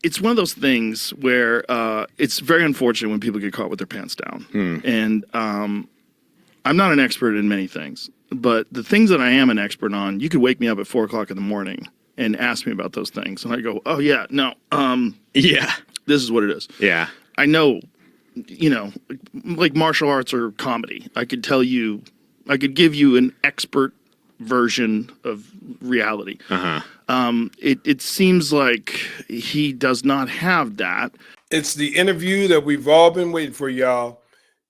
it's one of those things where it's very unfortunate when people get caught with their pants down. And I'm not an expert in many things, but the things that I am an expert on, you could wake me up at 4 o'clock in the morning and ask me about those things. And I go, oh, yeah, no. Yeah. This is what it is. Yeah. I know, like martial arts or comedy. I could give you an expert version of reality. It seems like he does not have that. It's the interview that we've all been waiting for, y'all.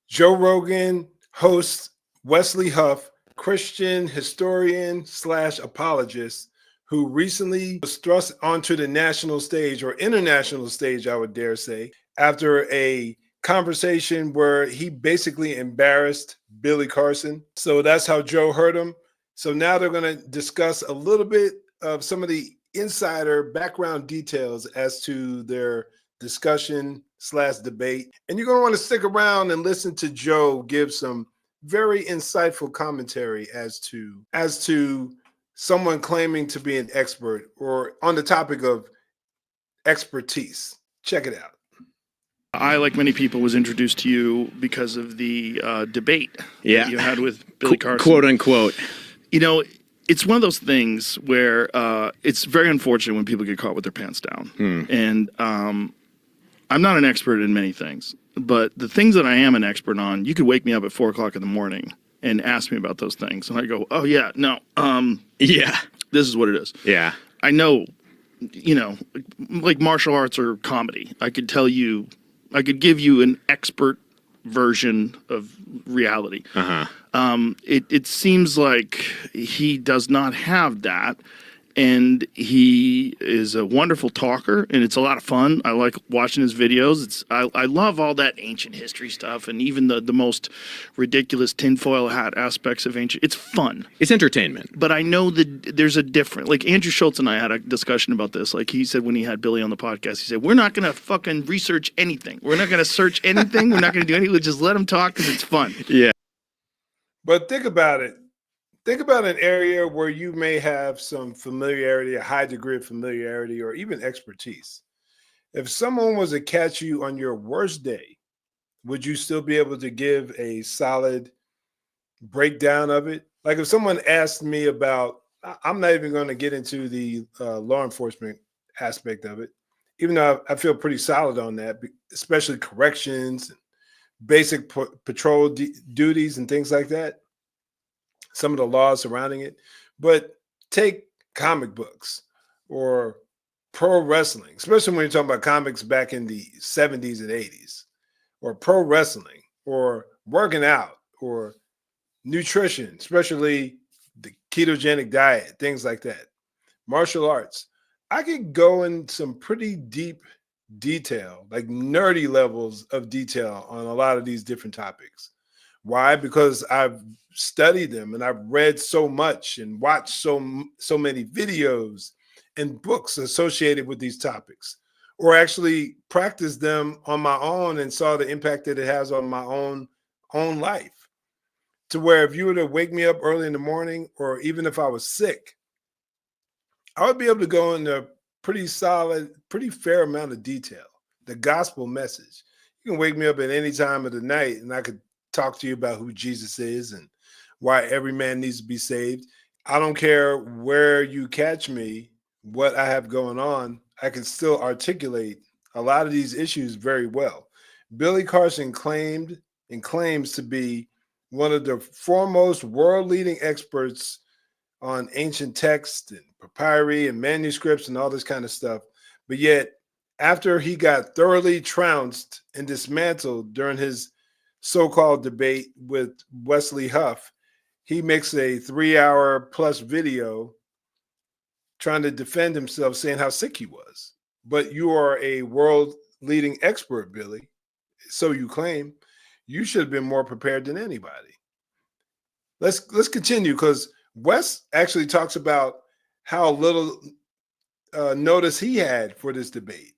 Joe Rogan host Wes Huff, Christian historian / apologist, who recently was thrust onto the national stage or international stage, I would dare say, after a conversation where he basically embarrassed Billy Carson. So that's how Joe heard him. So now they're going to discuss a little bit of some of the insider background details as to their discussion / debate. And you're going to want to stick around and listen to Joe give some very insightful commentary as to someone claiming to be an expert or on the topic of expertise. Check it out. I, like many people, was introduced to you because of the debate that you had with Billy Carson. Quote unquote. It's one of those things where it's very unfortunate when people get caught with their pants down. And I'm not an expert in many things, but the things that I am an expert on, you could wake me up at 4 o'clock in the morning and ask me about those things. And I go, oh, yeah, no. Yeah. This is what it is. Yeah. I know, like martial arts or comedy. I could give you an expert version of reality. It seems like he does not have that, and he is a wonderful talker, and it's a lot of fun. I like watching his videos. I love all that ancient history stuff, and even the most ridiculous tinfoil hat aspects of ancient. It's fun. It's entertainment. But I know that there's a different. Like Andrew Schultz and I had a discussion about this. Like he said when he had Billy on the podcast, he said, we're not going to fucking research anything. We're not going to search anything. We're not going to do anything. We'll just let him talk because it's fun. Yeah. But think about it. Think about an area where you may have some familiarity, a high degree of familiarity, or even expertise. If someone was to catch you on your worst day, would you still be able to give a solid breakdown of it? Like if someone asked me about, I'm not even going to get into the law enforcement aspect of it, even though I feel pretty solid on that, especially corrections, basic patrol duties and things like that. Some of the laws surrounding it, but take comic books or pro wrestling, especially when you're talking about comics back in the 70s and 80s, or pro wrestling, or working out, or nutrition, especially the ketogenic diet, things like that. Martial arts. I could go in some pretty deep detail, like nerdy levels of detail on a lot of these different topics. Why? Because I've studied them and I've read so much and watched so many videos and books associated with these topics, or actually practiced them on my own and saw the impact that it has on my own life. To where if you were to wake me up early in the morning, or even if I was sick, I would be able to go into pretty solid, pretty fair amount of detail. The gospel message. You can wake me up at any time of the night and I could talk to you about who Jesus is and why every man needs to be saved. I don't care where you catch me, what I have going on, I can still articulate a lot of these issues very well. Billy Carson claimed and claims to be one of the foremost world-leading experts on ancient texts and papyri and manuscripts and all this kind of stuff. But yet, after he got thoroughly trounced and dismantled during his so-called debate with Wes Huff, he makes a 3-hour plus video trying to defend himself, saying how sick he was. But you are a world-leading expert, Billy, so you claim. You should have been more prepared than anybody. Let's continue, because Wes actually talks about how little notice he had for this debate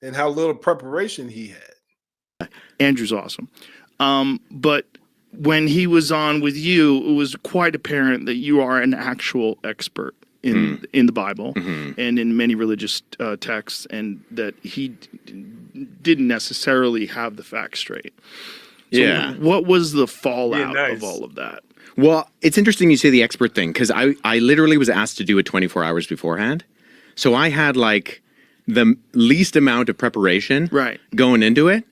and how little preparation he had. Andrew's awesome. But when he was on with you, it was quite apparent that you are an actual expert. in the Bible and in many religious texts, and that he didn't necessarily have the facts straight. So what was the fallout of all of that? Well, it's interesting you say the expert thing, because I literally was asked to do it 24 hours beforehand. So I had like the least amount of preparation going into it.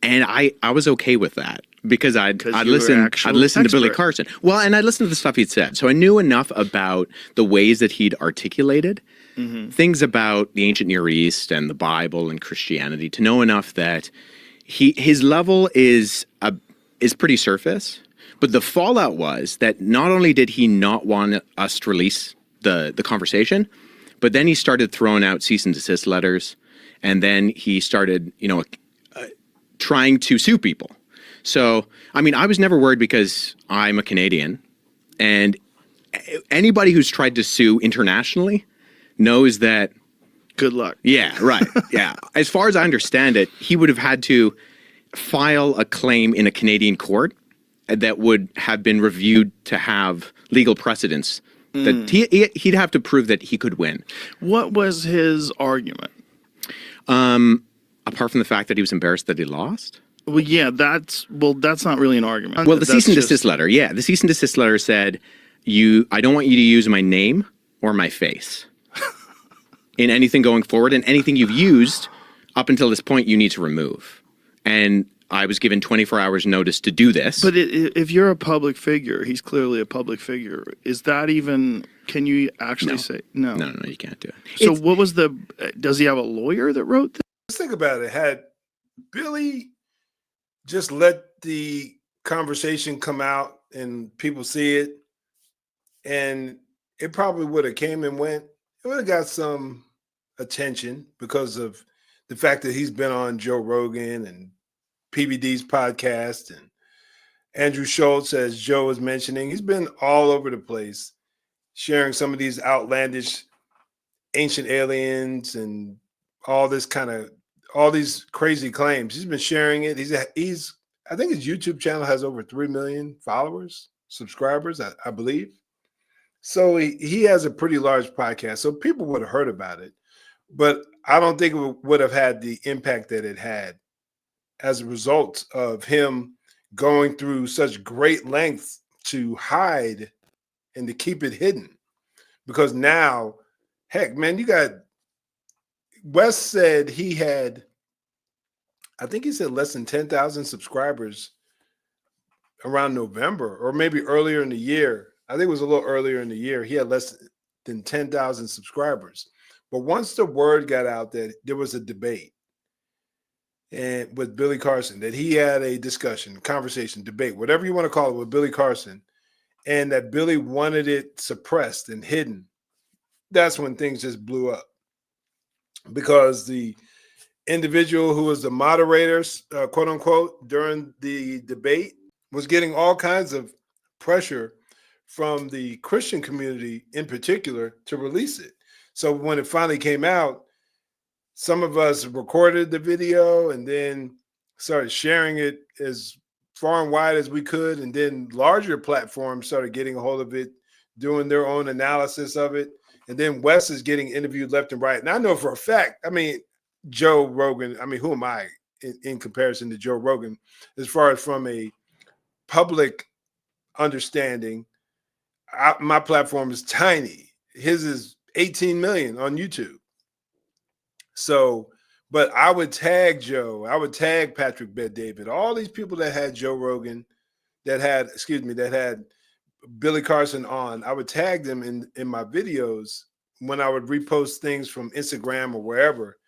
And I was okay with that because I'd listened to Billy Carson. Well, and I'd listened to the stuff he'd said. So I knew enough about the ways that he'd articulated things about the ancient Near East and the Bible and Christianity to know enough that his level is pretty surface. But the fallout was that not only did he not want us to release the conversation, but then he started throwing out cease and desist letters, and then he started, trying to sue people. So, I mean, I was never worried because I'm a Canadian, and anybody who's tried to sue internationally knows that. Good luck. Yeah, right. Yeah. As far as I understand it, he would have had to file a claim in a Canadian court that would have been reviewed to have legal precedence. That he'd have to prove that he could win. What was his argument? Apart from the fact that he was embarrassed that he lost? Well, yeah, that's not really an argument. Well, the cease and desist letter. Yeah, the cease and desist letter said, I don't want you to use my name or my face in anything going forward, and anything you've used up until this point, you need to remove. And I was given 24 hours notice to do this. But if you're a public figure, he's clearly a public figure. Is that even, can you actually say? No, you can't do it. So what was does he have a lawyer that wrote this? Let's think about it. Had Billy just let the conversation come out and people see it, and it probably would have came and went, it would have got some attention because of the fact that he's been on Joe Rogan and PBD's podcast, and Andrew Schultz, as Joe was mentioning, he's been all over the place sharing some of these outlandish ancient aliens and all these crazy claims. He's been sharing it. I think his YouTube channel has over 3 million subscribers, I believe. So he has a pretty large podcast. So people would have heard about it, but I don't think it would have had the impact that it had as a result of him going through such great lengths to hide and to keep it hidden. Because now, heck, man, Wes said he had, I think he said less than 10,000 subscribers around November, or maybe earlier in the year. I think it was a little earlier in the year. He had less than 10,000 subscribers. But once the word got out that there was a debate and with Billy Carson, that he had a discussion, conversation, debate, whatever you want to call it, with Billy Carson, and that Billy wanted it suppressed and hidden, that's when things just blew up. Because the individual who was the moderator, quote unquote, during the debate was getting all kinds of pressure from the Christian community in particular to release it. So when it finally came out, some of us recorded the video and then started sharing it as far and wide as we could. And then larger platforms started getting a hold of it, doing their own analysis of it. And then Wes is getting interviewed left and right. And I know for a fact, I mean, Joe Rogan, I mean, who am I in comparison to Joe Rogan, as far as from a public understanding? My platform is tiny. His is 18 million on YouTube. So, but I would tag Joe, I would tag Patrick Bet-David, all these people that had Joe Rogan, that had Billy Carson on, I would tag them in my videos when I would repost things from Instagram or wherever,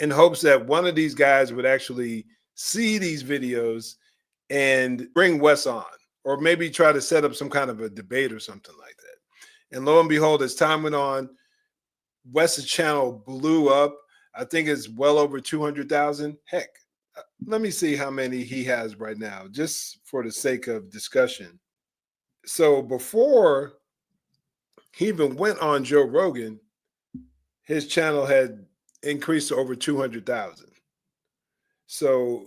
in hopes that one of these guys would actually see these videos and bring Wes on, or maybe try to set up some kind of a debate or something like that. And lo and behold, as time went on, Wes's channel blew up. I think it's well over 200,000. Heck, let me see how many he has right now, just for the sake of discussion. So before he even went on Joe Rogan, his channel had increased to over 200,000. So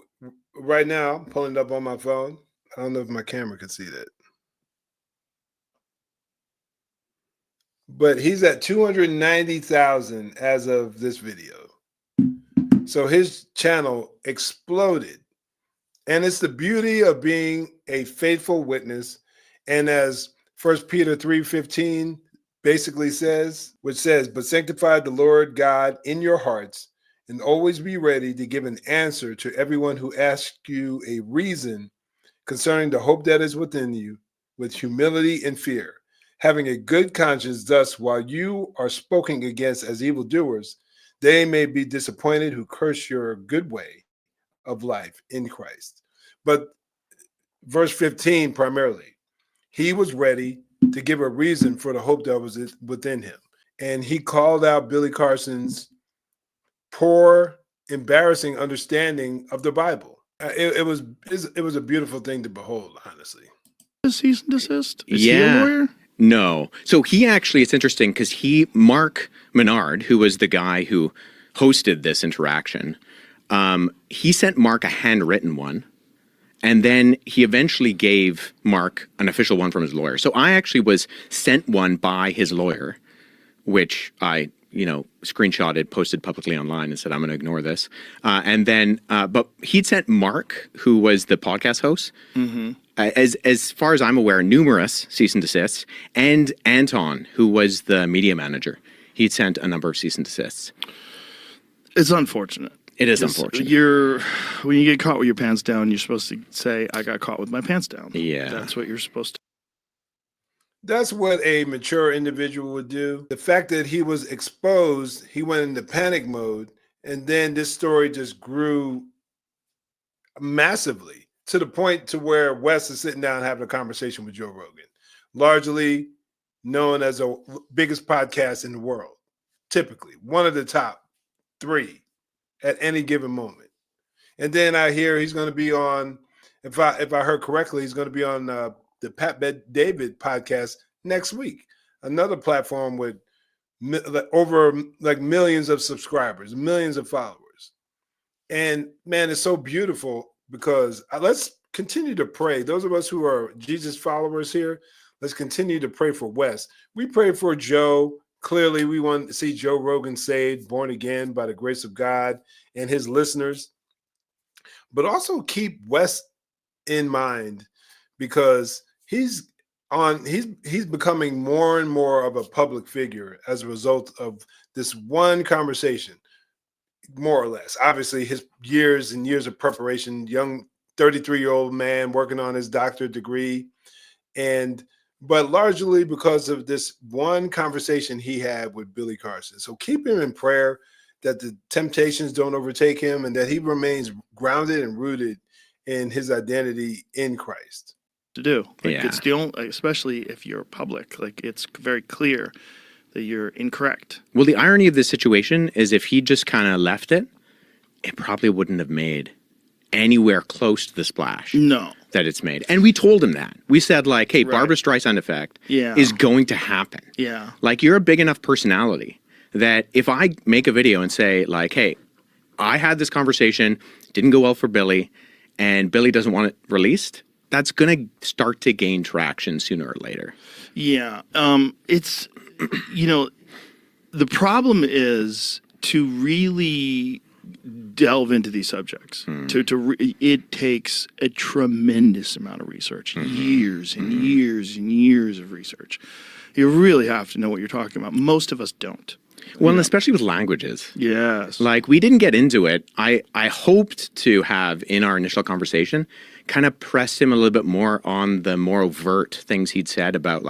right now, I'm pulling it up on my phone. I don't know if my camera can see that. but he's at 290,000 as of this video. So his channel exploded. And it's the beauty of being a faithful witness. And as 1 Peter 3:15 basically says, which says, but sanctify the Lord God in your hearts, and always be ready to give an answer to everyone who asks you a reason concerning the hope that is within you, with humility and fear, having a good conscience, thus while you are spoken against as evildoers, they may be disappointed who curse your good way of life in Christ. But verse 15 primarily, he was ready to give a reason for the hope that was within him. And he called out Billy Carson's poor, embarrassing understanding of the Bible. It was a beautiful thing to behold, honestly. Cease and desist? Is he a lawyer? No. So he actually, it's interesting because Mark Menard, who was the guy who hosted this interaction, he sent Mark a handwritten one, and then he eventually gave Mark an official one from his lawyer. So I actually was sent one by his lawyer, which I, screenshotted, posted publicly online and said, I'm going to ignore this. And then, but he'd sent Mark, who was the podcast host, as far as I'm aware, numerous cease and desists, and Anton, who was the media manager. He'd sent a number of cease and desists. It's unfortunate. It is unfortunate. When you get caught with your pants down, you're supposed to say, I got caught with my pants down. Yeah. That's what you're supposed to. That's what a mature individual would do. The fact that he was exposed, he went into panic mode, and then this story just grew massively to the point to where Wes is sitting down having a conversation with Joe Rogan, largely known as the biggest podcast in the world, typically one of the top 3 at any given moment. And then I hear he's going to be on, if I heard correctly, he's going to be on the Pat David podcast next week, another platform with over millions of subscribers, millions of followers. And man, it's so beautiful because let's continue to pray. Those of us who are Jesus followers here, let's continue to pray for Wes. We pray for Joe. Clearly, we want to see Joe Rogan saved, born again by the grace of God and his listeners. But also keep Wes in mind because he's becoming more and more of a public figure as a result of this one conversation, more or less. Obviously, his years and years of preparation, young 33-year-old man working on his doctorate degree, but largely because of this one conversation he had with Billy Carson. So keep him in prayer that the temptations don't overtake him and that he remains grounded and rooted in his identity in Christ. To do. It's the only, especially if you're public, it's very clear that you're incorrect. Well, the irony of this situation is if he just kind of left it, it probably wouldn't have made anywhere close to the splash that it's made. And we told him that. We said, hey, Barbra Streisand effect is going to happen. Yeah. You're a big enough personality that if I make a video and say, hey, I had this conversation, didn't go well for Billy, and Billy doesn't want it released, that's going to start to gain traction sooner or later. Yeah. It's, the problem is to really delve into these subjects. It takes a tremendous amount of research, years and years and years of research. You really have to know what you're talking about. Most of us don't. Well, and especially with languages. Yes. We didn't get into it. I hoped to have, in our initial conversation, kind of press him a little bit more on the more overt things he'd said about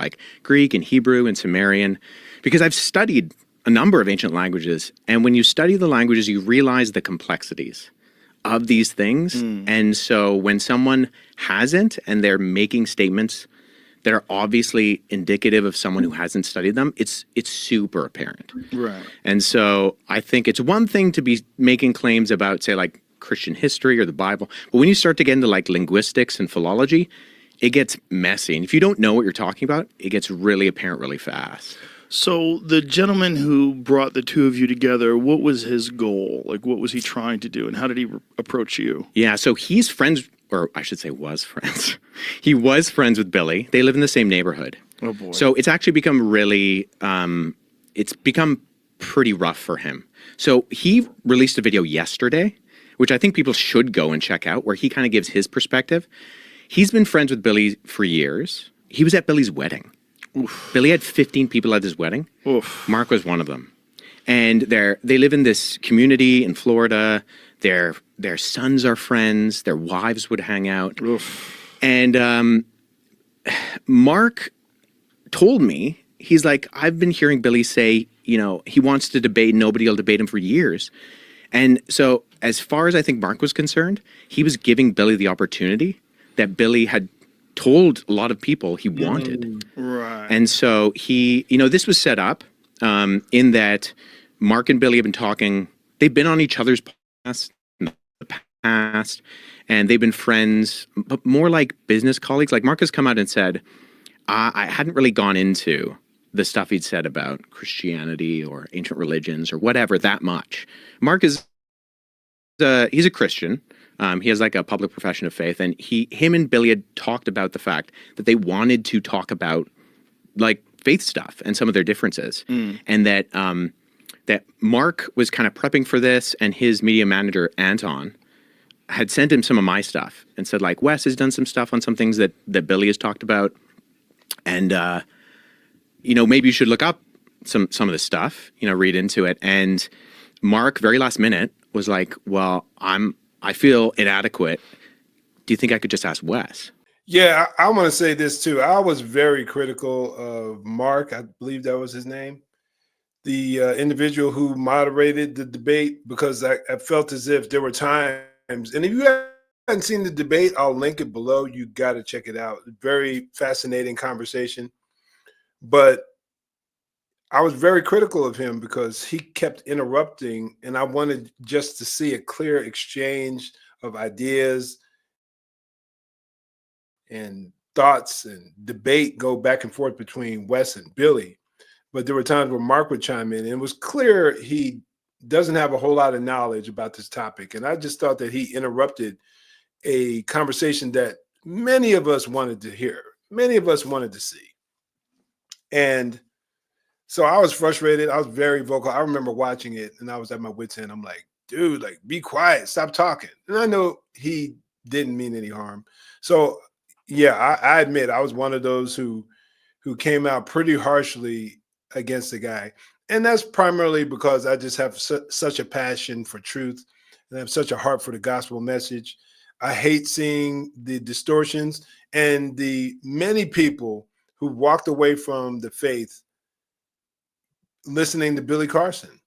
Greek and Hebrew and Sumerian, because I've studied a number of ancient languages. And when you study the languages, you realize the complexities of these things. And so when someone hasn't and they're making statements that are obviously indicative of someone who hasn't studied them, it's super apparent. Right. And so I think it's one thing to be making claims about, say, Christian history or the Bible, but when you start to get into linguistics and philology, it gets messy. And if you don't know what you're talking about, it gets really apparent really fast. So the gentleman who brought the two of you together, what was his goal? What was he trying to do, and how did he approach you? Yeah, so he's friends, or I should say was friends. He was friends with Billy. They live in the same neighborhood. Oh boy. So it's actually become really, it's become pretty rough for him. So he released a video yesterday, which I think people should go and check out, where he kind of gives his perspective. He's been friends with Billy for years. He was at Billy's wedding. Oof. Billy had 15 people at his wedding. Oof. Mark was one of them. And they live in this community in Florida. Their sons are friends. Their wives would hang out. Oof. And Mark told me, he's like, I've been hearing Billy say, you know, he wants to debate. Nobody will debate him for years. And so as far as I think Mark was concerned, he was giving Billy the opportunity that Billy had told a lot of people he wanted. Right. And so he, you know, this was set up in that Mark and Billy have been talking. They've been on each other's podcasts in the past, and they've been friends, but more like business colleagues. Like Mark has come out and said, I hadn't really gone into the stuff he'd said about Christianity or ancient religions or whatever that much. Mark is, he's a Christian. He has like a public profession of faith, and him and Billy had talked about the fact that they wanted to talk about like faith stuff and some of their differences, and that that Mark was kind of prepping for this, and his media manager Anton had sent him some of my stuff and said like, Wes has done some stuff on some things that Billy has talked about, and you know, maybe you should look up some of the stuff, you know, read into it. And Mark, very last minute, was like, well, I feel inadequate. Do you think I could just ask Wes? Yeah, I want to say this too. I was very critical of Mark. I believe that was his name, the individual who moderated the debate, because I felt as if there were times, and if you haven't seen the debate, I'll link it below. You got to check it out. Very fascinating conversation. But I was very critical of him because he kept interrupting, and I wanted just to see a clear exchange of ideas and thoughts and debate go back and forth between Wes and Billy. But there were times where Mark would chime in, and it was clear he doesn't have a whole lot of knowledge about this topic. And I just thought that he interrupted a conversation that many of us wanted to hear, many of us wanted to see. And so I was frustrated. I was very vocal. I remember watching it, and I was at my wit's end. I'm like, dude, like, be quiet, stop talking. And I know he didn't mean any harm. So yeah, I admit I was one of those who came out pretty harshly against the guy. And that's primarily because I just have such a passion for truth, and I have such a heart for the gospel message. I hate seeing the distortions and the many people who walked away from the faith listening to Carson's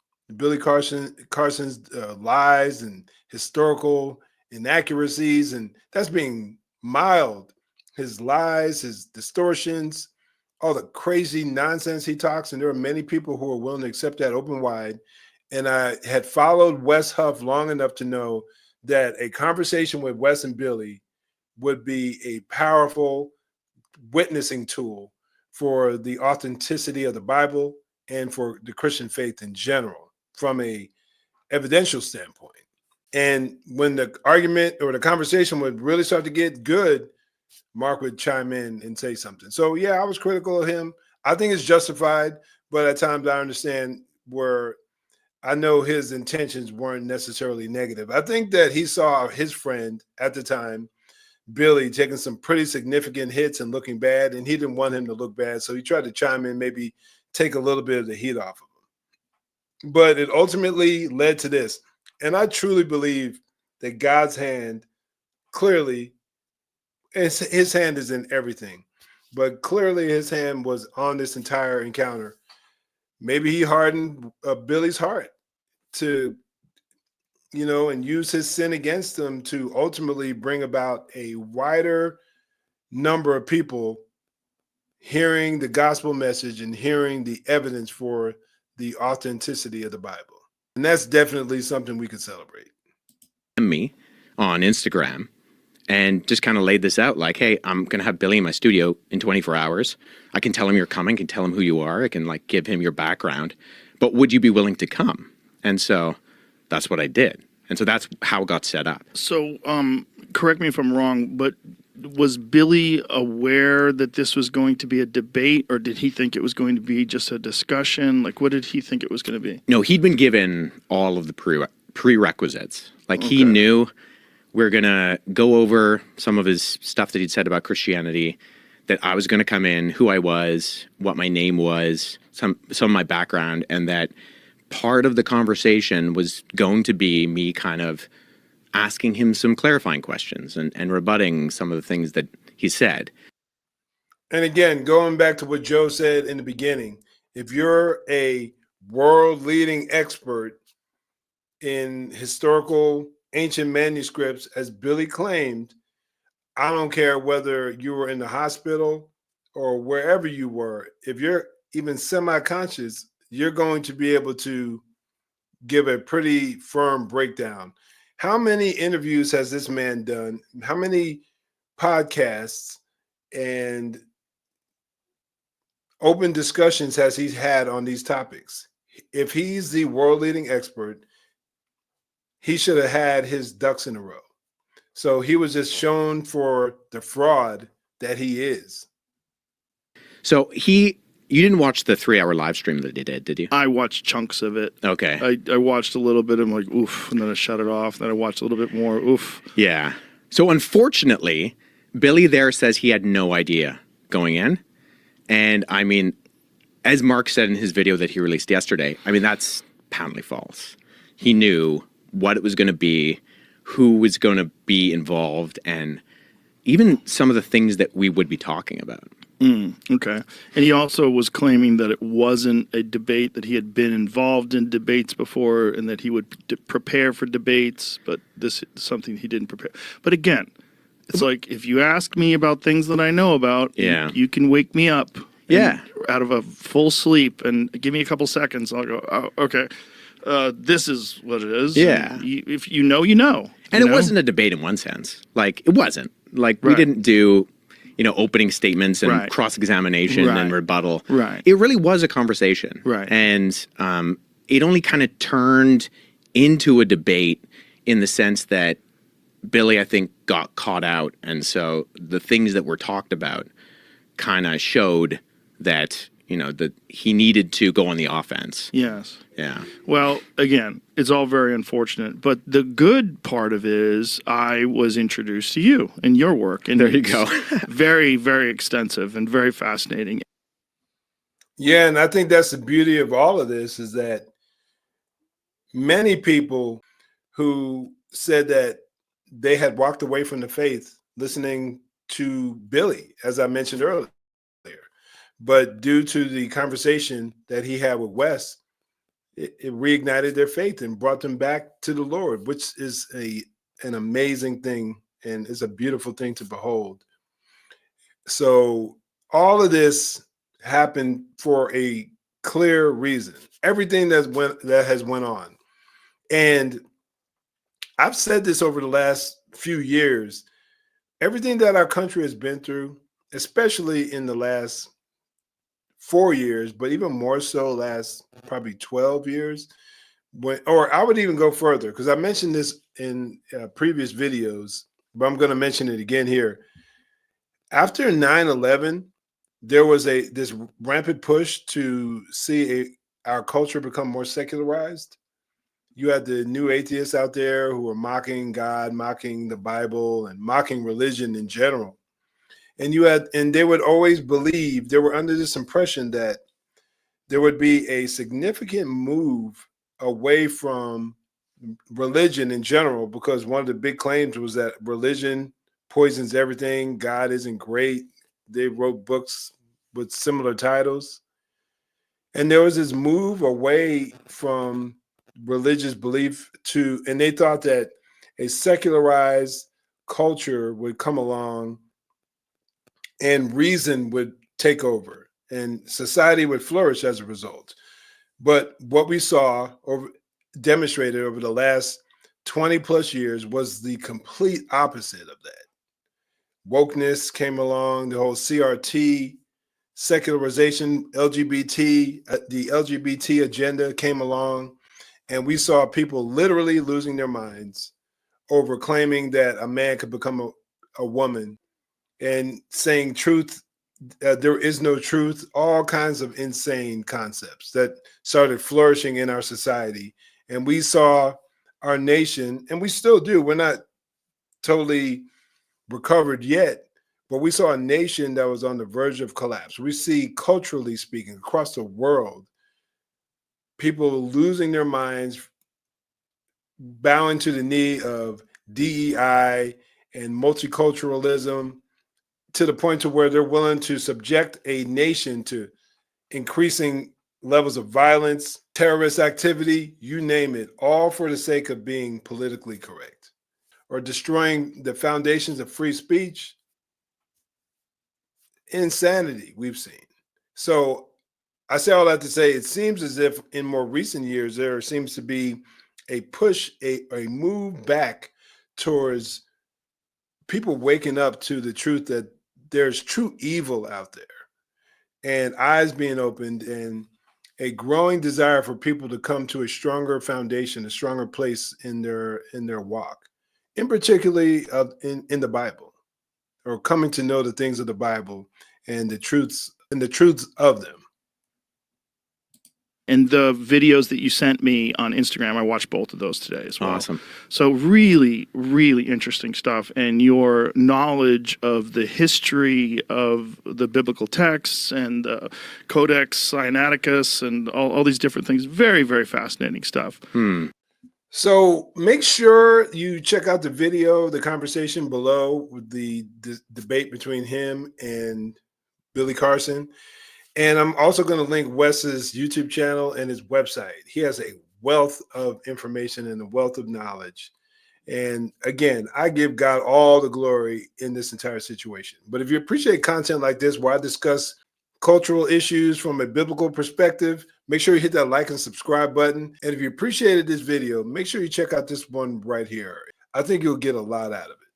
lies and historical inaccuracies, and that's being mild. His lies, his distortions, all the crazy nonsense he talks, and there are many people who are willing to accept that open wide. And I had followed Wes Huff long enough to know that a conversation with Wes and Billy would be a powerful witnessing tool for the authenticity of the Bible and for the Christian faith in general from a evidential standpoint. And when the argument or the conversation would really start to get good, Mark would chime in and say something. So yeah, I was critical of him. I think it's justified, but at times I understand where I know his intentions weren't necessarily negative. I think that he saw his friend at the time, Billy, taking some pretty significant hits and looking bad, and he didn't want him to look bad. So he tried to chime in, maybe take a little bit of the heat off of him. But it ultimately led to this. And I truly believe that God's hand clearly, his hand is in everything, but clearly his hand was on this entire encounter. Maybe he hardened Billy's heart to, you know, and use his sin against him to ultimately bring about a wider number of people hearing the gospel message and hearing the evidence for the authenticity of the Bible. And that's definitely something we could celebrate. Me on Instagram and just kind of laid this out like, hey, I'm going to have Billy in my studio in 24 hours. I can tell him you're coming, can tell him who you are. I can like give him your background, but would you be willing to come? And so that's what I did. And so that's how it got set up. So correct me if I'm wrong, but was Billy aware that this was going to be a debate, or did he think it was going to be just a discussion? Like, what did he think it was going to be? No, he'd been given all of the prerequisites. Like, he knew we're going to go over some of his stuff that he'd said about Christianity, that I was going to come in, who I was, what my name was, some of my background, and that part of the conversation was going to be me kind of asking him some clarifying questions and rebutting some of the things that he said. And again, going back to what Joe said in the beginning, if you're a world-leading expert in historical ancient manuscripts, as Billy claimed, I don't care whether you were in the hospital or wherever you were, if you're even semi-conscious, you're going to be able to give a pretty firm breakdown. How many interviews has this man done? How many podcasts and open discussions has he had on these topics? If he's the world leading expert, he should have had his ducks in a row. So he was just shown for the fraud that he is. So you didn't watch the 3-hour live stream that he did you? I watched chunks of it. Okay. I watched a little bit. I'm like, oof. And then I shut it off. Then I watched a little bit more. Oof. Yeah. So unfortunately, Billy there says he had no idea going in. And I mean, as Mark said in his video that he released yesterday, I mean, that's patently false. He knew what it was going to be, who was going to be involved, and even some of the things that we would be talking about. Okay. And he also was claiming that it wasn't a debate, that he had been involved in debates before and that he would prepare for debates, but this is something he didn't prepare. But again, it's like, if you ask me about things that I know about, you can wake me up out of a full sleep and give me a couple seconds. I'll go, oh, okay, this is what it is. Yeah. If you know, you know. And it wasn't a debate in one sense. Like, it wasn't. Like, we didn't do, opening statements and cross-examination and rebuttal. Right. It really was a conversation. Right. And it only kind of turned into a debate in the sense that Billy, I think, got caught out. And so the things that were talked about kind of showed that, that he needed to go on the offense. Yes. Yeah. Well, again, it's all very unfortunate. But the good part of it is I was introduced to you and your work. And there you go. Very, very extensive and very fascinating. Yeah, and I think that's the beauty of all of this, is that many people who said that they had walked away from the faith listening to Billy, as I mentioned earlier. But due to the conversation that he had with Wes, it reignited their faith and brought them back to the Lord, which is an amazing thing, and is a beautiful thing to behold. So all of this happened for a clear reason. Everything that has went on. And I've said this over the last few years, everything that our country has been through, especially in the last 4 years, but even more so last probably 12 years, or I would even go further, because I mentioned this in previous videos, but I'm going to mention it again here. After 9/11, there was this rampant push to see our culture become more secularized. You had the new atheists out there who were mocking God, mocking the Bible, and mocking religion in general. And they would always believe, they were under this impression that there would be a significant move away from religion in general, because one of the big claims was that religion poisons everything. God isn't great. They wrote books with similar titles. And there was this move away from religious belief and they thought that a secularized culture would come along and reason would take over and society would flourish as a result. But what we saw demonstrated over the last 20 plus years was the complete opposite of that. Wokeness came along, the whole CRT, secularization, LGBT, the LGBT agenda came along, and we saw people literally losing their minds over claiming that a man could become a woman and saying truth, there is no truth, all kinds of insane concepts that started flourishing in our society. And we saw our nation, and we still do, we're not totally recovered yet, but we saw a nation that was on the verge of collapse. We see, culturally speaking, across the world, people losing their minds, bowing to the knee of DEI and multiculturalism, to the point to where they're willing to subject a nation to increasing levels of violence, terrorist activity, you name it, all for the sake of being politically correct, or destroying the foundations of free speech. Insanity we've seen. So I say all that to say, it seems as if in more recent years, there seems to be a push, a move back towards people waking up to the truth that there's true evil out there, and eyes being opened, and a growing desire for people to come to a stronger foundation, a stronger place in their walk, in particularly in the Bible, or coming to know the things of the Bible and the truths of them. And the videos that you sent me on Instagram, I watched both of those today as well. Awesome. So really, really interesting stuff. And your knowledge of the history of the biblical texts and the Codex Sinaiticus and all these different things. Very, very fascinating stuff. So make sure you check out the video, the conversation below with the debate between him and Billy Carson. And I'm also going to link Wes's YouTube channel and his website. He has a wealth of information and a wealth of knowledge. And again, I give God all the glory in this entire situation. But if you appreciate content like this, where I discuss cultural issues from a biblical perspective, make sure you hit that like and subscribe button. And if you appreciated this video, make sure you check out this one right here. I think you'll get a lot out of it.